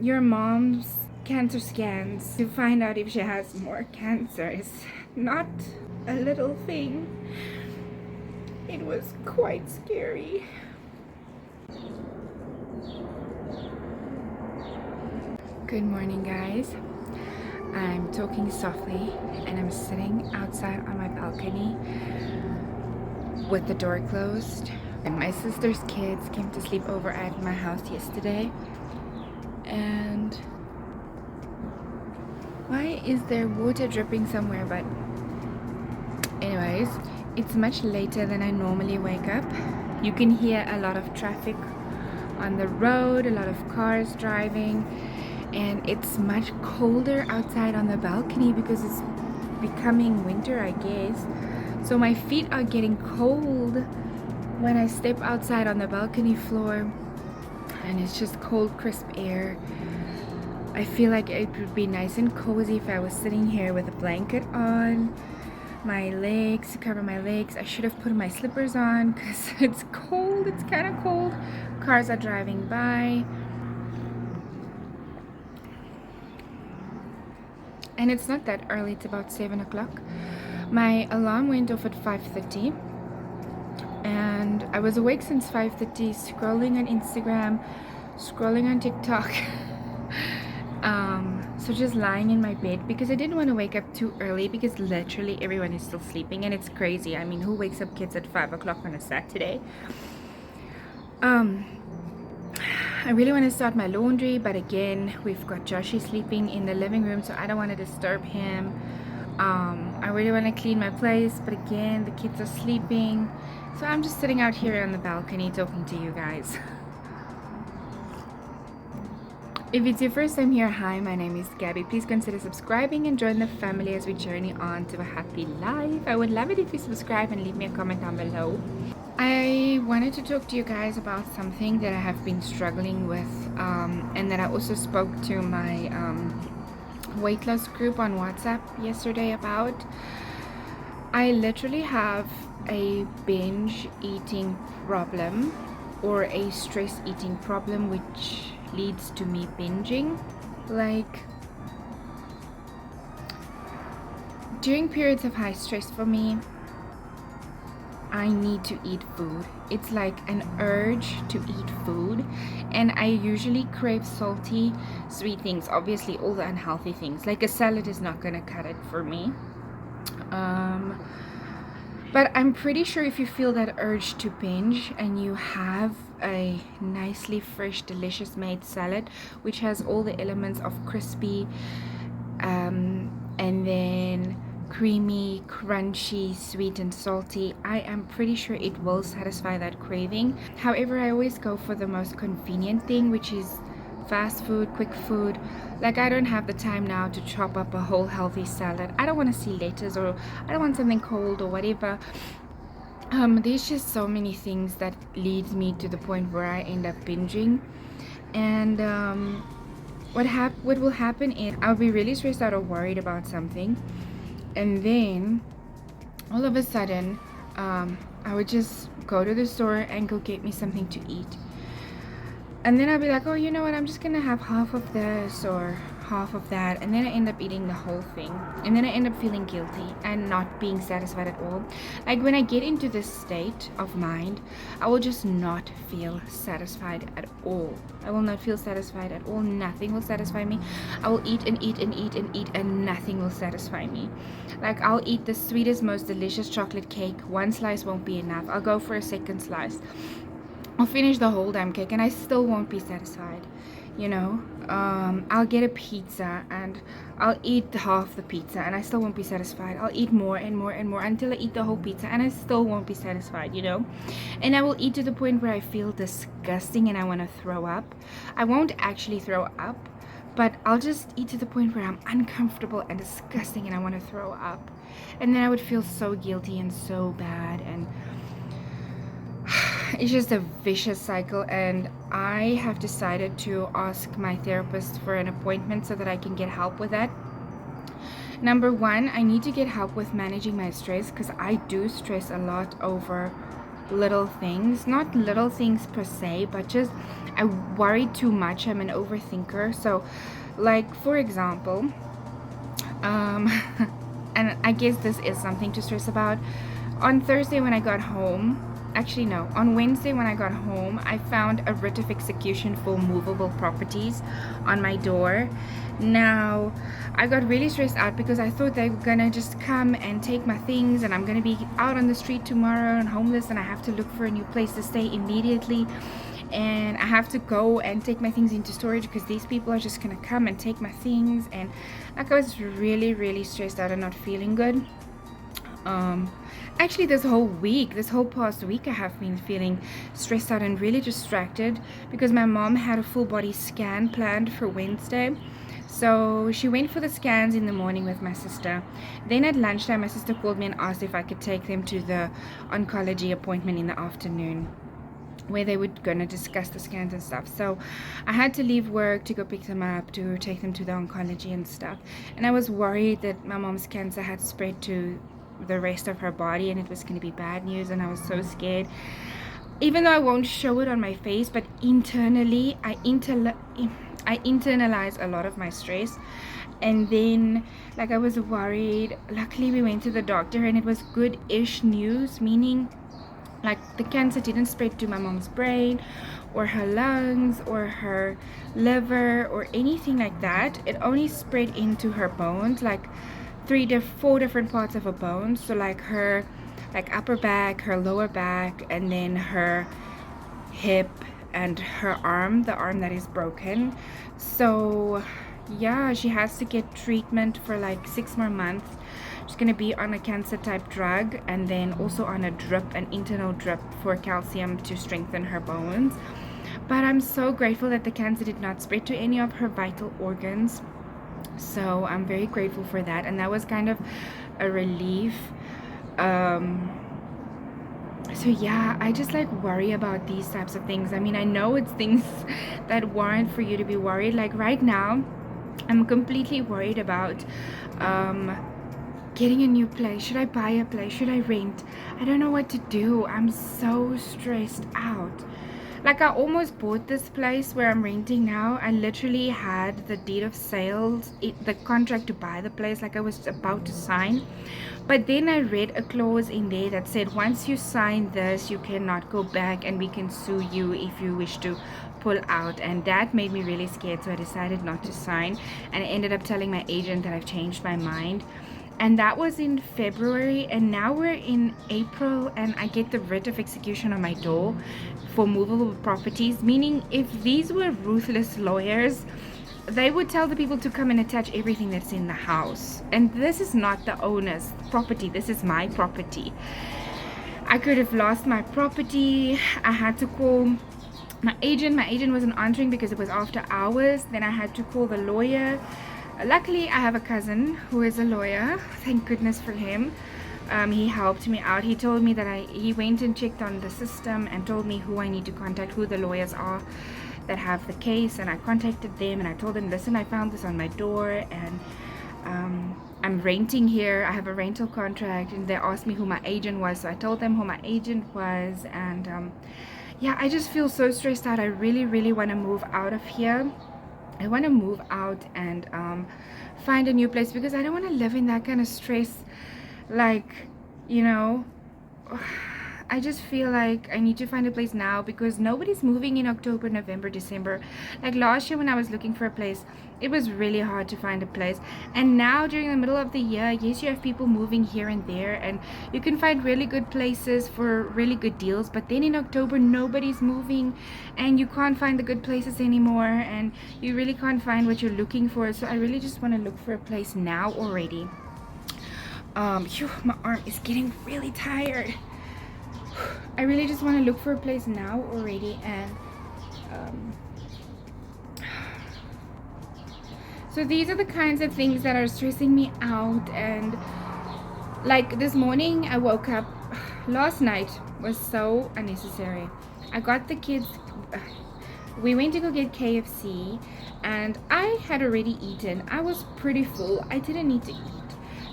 your mom's cancer scans to find out if she has more cancer is not a little thing. It was quite scary. Good morning, guys. I'm talking softly and I'm sitting outside on my balcony with the door closed. And my sister's kids came to sleep over at my house yesterday. And why is there water dripping somewhere? But anyways, it's much later than I normally wake up. You can hear a lot of traffic on the road, a lot of cars driving, and it's much colder outside on the balcony because it's becoming winter, I guess. So my feet are getting cold when I step outside on the balcony floor, and it's just cold, crisp air. I feel like it would be nice and cozy if I was sitting here with a blanket on my legs, to cover my legs. I should have put my slippers on because it's cold. It's kind of cold. Cars are driving by. And it's not that early. It's about 7 o'clock. My alarm went off at 5:30. And I was awake since 5:30, scrolling on Instagram, scrolling on TikTok. So just lying in my bed because I didn't want to wake up too early because literally everyone is still sleeping and it's crazy. I mean, who wakes up kids at 5 o'clock on a Saturday? I really want to start my laundry, but again, we've got Joshy sleeping in the living room, so I don't want to disturb him. I really want to clean my place, but again, the kids are sleeping. So I'm just sitting out here on the balcony talking to you guys. If it's your first time here, hi, my name is Gabby. Please consider subscribing and join the family as we journey on to a happy life. I would love it if you subscribe and leave me a comment down below. I wanted to talk to you guys about something that I have been struggling with, and that I also spoke to my weight loss group on WhatsApp yesterday about. I literally have a binge eating problem or a stress eating problem, which leads to me binging. Like, during periods of high stress for me, I need to eat food. It's like an urge to eat food, and I usually crave salty, sweet things. Obviously, all the unhealthy things. Like a salad is not gonna cut it for me. But I'm pretty sure if you feel that urge to binge and you have a nicely fresh, delicious made salad, which has all the elements of crispy, and then creamy, crunchy, sweet and salty, I am pretty sure it will satisfy that craving. However, I always go for the most convenient thing, which is fast food, quick food. Like, I don't have the time now to chop up a whole healthy salad. I don't want to see lettuce, or I don't want something cold or whatever. There's just so many things that leads me to the point where I end up binging. And what will happen is I'll be really stressed out or worried about something, and then all of a sudden I would just go to the store and go get me something to eat. And then I'll be like, oh, you know what, I'm just gonna have half of this or half of that, and then I end up eating the whole thing, and then I end up feeling guilty and not being satisfied at all. Like, when I get into this state of mind, I will just not feel satisfied at all. I will not feel satisfied at all. Nothing will satisfy me. I will eat and eat and eat and eat, and nothing will satisfy me. Like, I'll eat the sweetest, most delicious chocolate cake. One slice won't be enough. I'll go for a second slice. I'll finish the whole damn cake and I still won't be satisfied, you know. I'll get a pizza and I'll eat half the pizza and I still won't be satisfied. I'll eat more and more and more until I eat the whole pizza and I still won't be satisfied, you know. And I will eat to the point where I feel disgusting and I want to throw up. I won't actually throw up, but I'll just eat to the point where I'm uncomfortable and disgusting and I want to throw up. And then I would feel so guilty and so bad, and it's just a vicious cycle. And I have decided to ask my therapist for an appointment so that I can get help with that. Number one, I need to get help with managing my stress, because I do stress a lot over little things, not little things per se, but just I worry too much. I'm an overthinker. So like for example, um and I guess this is something to stress about. On Thursday when I got home, actually no, on Wednesday when I got home, I found a writ of execution for movable properties on my door. Now I got really stressed out because I thought they were gonna just come and take my things, and I'm gonna be out on the street tomorrow and homeless, and I have to look for a new place to stay immediately, and I have to go and take my things into storage because these people are just gonna come and take my things. And like I was really stressed out and not feeling good. Actually this whole past week I have been feeling stressed out and really distracted because my mom had a full body scan planned for Wednesday. So she went for the scans in the morning with my sister. Then at lunchtime my sister called me and asked if I could take them to the oncology appointment in the afternoon, where they were gonna discuss the scans and stuff. So I had to leave work to go pick them up to take them to the oncology and stuff. And I was worried that my mom's cancer had spread to the rest of her body and it was going to be bad news, and I was so scared. Even though I won't show it on my face, but internally I internalize a lot of my stress. And then like I was worried. Luckily we went to the doctor and it was good-ish news, meaning like the cancer didn't spread to my mom's brain or her lungs or her liver or anything like that. It only spread into her bones, like 4 different parts of her bones. So like her upper back, her lower back, and then her hip and her arm, the arm that is broken. So yeah, she has to get treatment for like 6 more months. She's going to be on a cancer type drug and then also on a drip, an internal drip for calcium to strengthen her bones. But I'm so grateful that the cancer did not spread to any of her vital organs. So I'm very grateful for that, and that was kind of a relief. So yeah, I just like worry about these types of things. I mean, I know it's things that warrant for you to be worried. Like right now I'm completely worried about getting a new place. Should I buy a place? Should I rent? I don't know what to do. I'm so stressed out. Like I almost bought this place where I'm renting now. I literally had the deed of sales, the contract to buy the place, like I was about to sign. But then I read a clause in there that said once you sign this, you cannot go back and we can sue you if you wish to pull out. And that made me really scared, so I decided not to sign. And I ended up telling my agent that I've changed my mind. And that was in February, and now we're in April, and I get the writ of execution on my door for movable properties, meaning if these were ruthless lawyers, they would tell the people to come and attach everything that's in the house. And this is not the owner's property, this is my property. I could have lost my property. I had to call my agent wasn't answering because it was after hours. Then I had to call the lawyer. Luckily I have a cousin who is a lawyer, thank goodness for him. He helped me out. He told me that he went and checked on the system and told me who I need to contact, who the lawyers are that have the case. And I contacted them and I told them, listen, I found this on my door and I'm renting here. I have a rental contract. And they asked me who my agent was, so I told them who my agent was. And yeah, I just feel so stressed out. I really want to move out of here. I want to move out and find a new place because I don't want to live in that kind of stress. Like, you know, I just feel like I need to find a place now because nobody's moving in October, November, December. Like last year when I was looking for a place, it was really hard to find a place. And now during the middle of the year, yes, you have people moving here and there and you can find really good places for really good deals. But then in October, nobody's moving and you can't find the good places anymore and you really can't find what you're looking for. So I really just want to look for a place now already. My arm is getting really tired. I really just want to look for a place now already. And so these are the kinds of things that are stressing me out. And like this morning I woke up, last night was so unnecessary. I got the kids, we went to go get KFC and I had already eaten. I was pretty full. I didn't need to eat.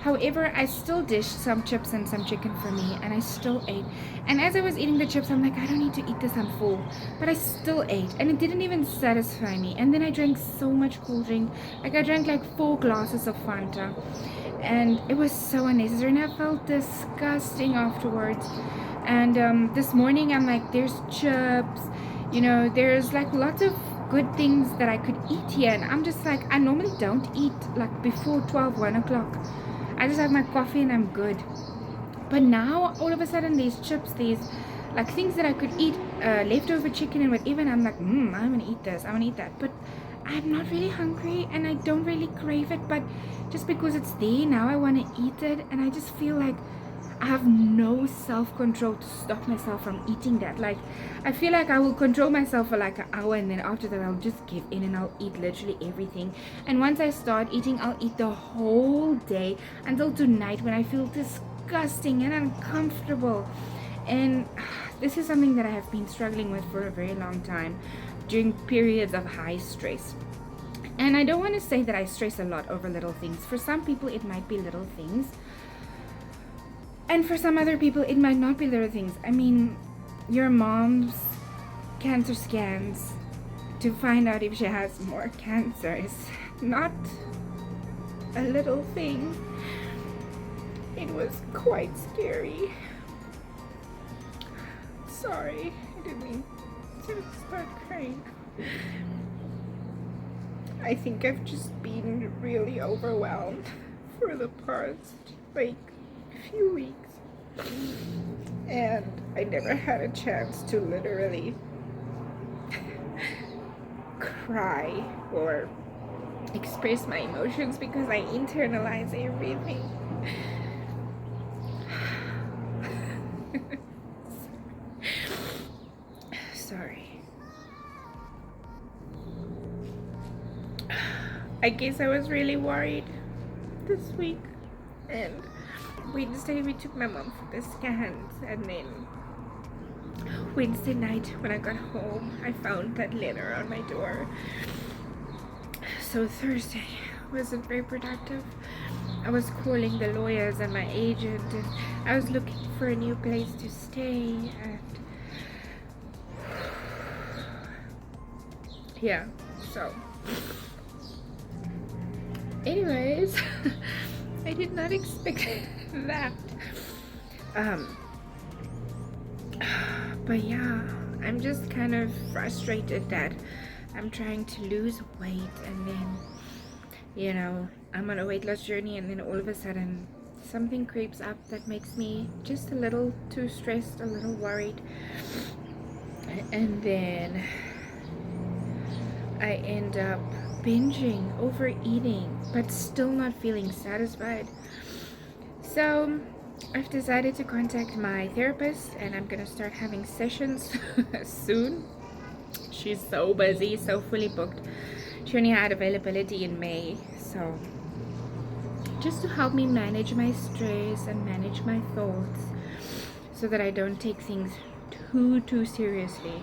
However, I still dished some chips and some chicken for me, and I still ate. And as I was eating the chips, I'm like, I don't need to eat this, I'm full. But I still ate, and it didn't even satisfy me. And then I drank so much cold drink. Like, I drank like 4 glasses of Fanta. And it was so unnecessary, and I felt disgusting afterwards. And this morning, I'm like, there's chips, there's like lots of good things that I could eat here. And I'm just like, I normally don't eat like before 12, 1 o'clock. I just have my coffee and I'm good. But now all of a sudden there's chips, there's like things that I could eat, leftover chicken and whatever, and I'm like, I'm gonna eat this, I wanna eat that. But I'm not really hungry and I don't really crave it, but just because it's there now I want to eat it. And I just feel like I have no self-control to stop myself from eating that. Like, I feel like I will control myself for like an hour, and then after that I'll just give in and I'll eat literally everything. And once I start eating, I'll eat the whole day until tonight, when I feel disgusting and uncomfortable. And this is something that I have been struggling with for a very long time during periods of high stress. And I don't want to say that I stress a lot over little things. For some people it might be little things, and for some other people it might not be little things. I mean, your mom's cancer scans to find out if she has more cancer is not a little thing. It was quite scary. Sorry, I didn't mean to start crying. I think I've just been really overwhelmed for the past few weeks, and I never had a chance to literally cry or express my emotions because I internalize everything. Sorry. I guess I was really worried this week, and Wednesday we took my mom for the scans, and then Wednesday night when I got home I found that letter on my door. So Thursday wasn't very productive. I was calling the lawyers and my agent, and I was looking for a new place to stay, and yeah, so anyways, I did not expect that. But yeah, I'm just kind of frustrated that I'm trying to lose weight, and then, I'm on a weight loss journey, and then all of a sudden something creeps up that makes me just a little too stressed, a little worried, and then I end up binging, overeating, but still not feeling satisfied. So I've decided to contact my therapist, and I'm gonna start having sessions soon. She's so busy, so fully booked. She only had availability in May, so just to help me manage my stress and manage my thoughts, so that I don't take things too seriously,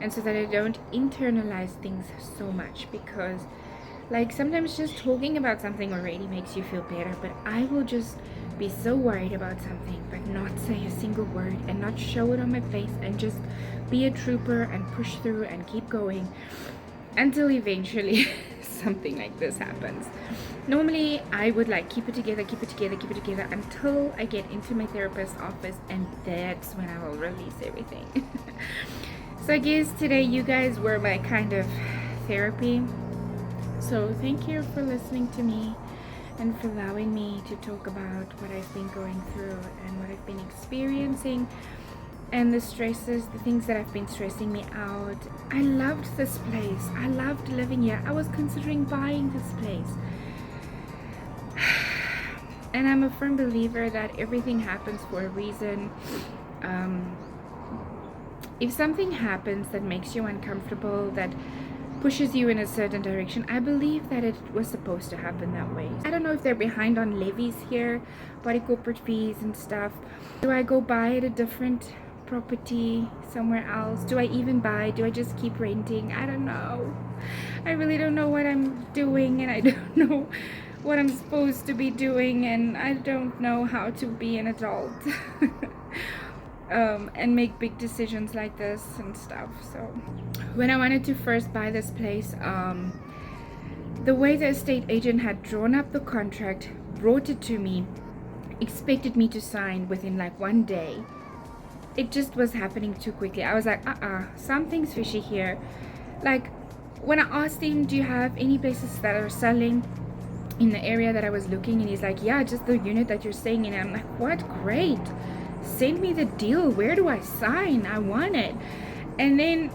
and so that I don't internalize things so much. Because like sometimes just talking about something already makes you feel better, but I will just be so worried about something but not say a single word and not show it on my face, and just be a trooper and push through and keep going until eventually something like this happens. Normally I would like keep it together until I get into my therapist's office, and that's when I will release everything. So I guess today you guys were my kind of therapy. So thank you for listening to me and for allowing me to talk about what I've been going through and what I've been experiencing, and the stresses, the things that have been stressing me out. I loved this place. I loved living here. I was considering buying this place. And I'm a firm believer that everything happens for a reason. If something happens that makes you uncomfortable, that pushes you in a certain direction, I believe that it was supposed to happen that way. I don't know if they're behind on levies here, body corporate fees and stuff. Do I go buy at a different property somewhere else? Do I even buy? Do I just keep renting? I don't know. I really don't know what I'm doing, and I don't know what I'm supposed to be doing, and I don't know how to be an adult. And make big decisions like this and stuff. So when I wanted to first buy this place, the way the estate agent had drawn up the contract, brought it to me, expected me to sign within like one day. It just was happening too quickly. I was like, something's fishy here. Like, when I asked him, do you have any places that are selling in the area that I was looking, and he's like, yeah, just the unit that you're staying in. And I'm like, what? Great, send me the deal. Where do I sign? I want it. And then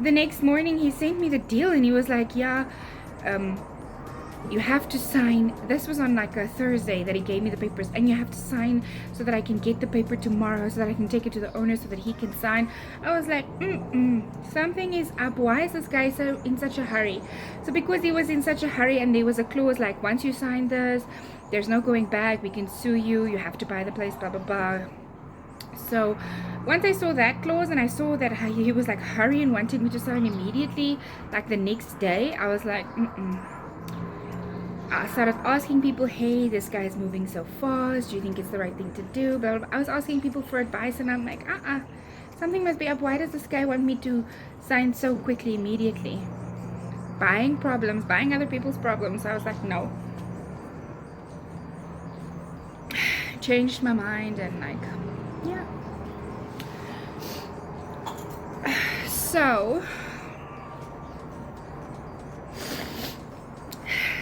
the next morning he sent me the deal, and he was like, yeah, you have to sign. This was on like a Thursday that he gave me the papers, and you have to sign so that I can get the paper tomorrow, so that I can take it to the owner so that he can sign. I was like, something is up. Why is this guy so in such a hurry? So because he was in such a hurry, and there was a clause like, once you sign this, there's no going back, we can sue you, you have to buy the place, blah blah blah. So once I saw that clause, and I saw that he was like hurry and wanted me to sign immediately, like the next day, I was like, I started asking people, hey, this guy's moving so fast, do you think it's the right thing to do? But I was asking people for advice, and I'm like, something must be up. Why does this guy want me to sign so quickly, immediately? Buying problems, buying other people's problems. So I was like, no. Changed my mind, and like, yeah. So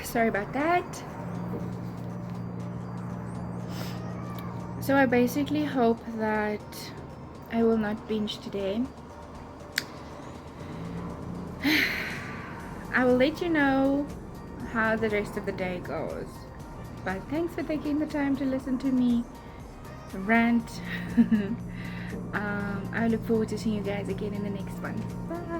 sorry about that. So I basically hope that I will not binge today. I will let you know how the rest of the day goes. But thanks for taking the time to listen to me rant. I look forward to seeing you guys again in the next one. Bye.